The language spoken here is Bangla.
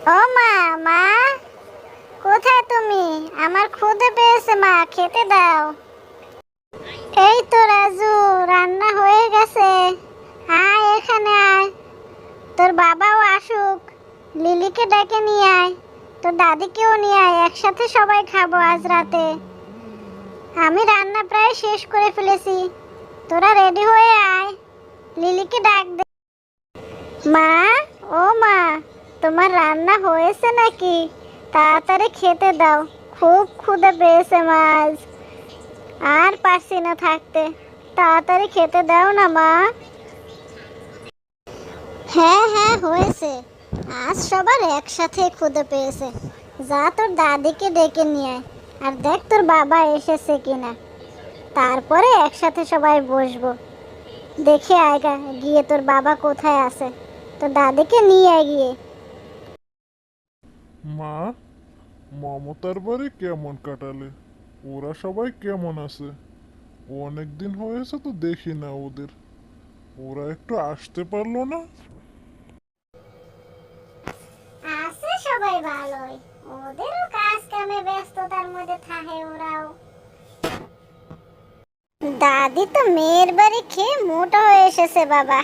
ও মা, মা কোথায় তুমি? আমার ক্ষুধা পেয়েছে মা, খেতে দাও। এই তো রাজু, রান্না হয়ে গেছে। আয় এখানে আয়, তোর বাবাও আসুক। লিলিকে ডেকে নিয়ে আয়, তোর দাদিকেও নিয়ে আয়, একসাথে সবাই খাবো আজ রাতে। আমি রান্না প্রায় শেষ করে ফেলেছি, তোরা রেডি হয়ে আয়। লিলিকে ডাক দে। মা, ও মা, তোমার রান্না হয়েছে নাকি? তাড়াতাড়ি খেতে দাও, খুব ক্ষুধা পেয়েছে মা আজ, আর পারছি না থাকতে। তাড়াতাড়ি খেতে দাও না মা। হ্যাঁ হ্যাঁ হয়েছে, আজ সবার একসাথে ক্ষুধা পেয়েছে। যা তোর দাদিকে ডেকে নিয়ে আয়, আর দেখ তোর বাবা এসেছে কিনা, তারপরে একসাথে সবাই বসবো। দেখে আয়গা গিয়ে তোর বাবা কোথায় আছে, তোর দাদিকে নিয়ে আয় গিয়ে। মা, মমতার বাড়ি কেমন কাটালে? ওরা সবাই কেমন আছে? অনেক দিন হয়েছে তো দেখি না ওদের। ওরা একটু আসতে পারলো না? আছে সবাই ভালোই, ওদেরও কাজ কামে ব্যস্ততার মধ্যে থাকে ওরাও। দাদি তো মেয়ের বাড়ি খেয়ে মোটা হয়ে এসেছে বাবা।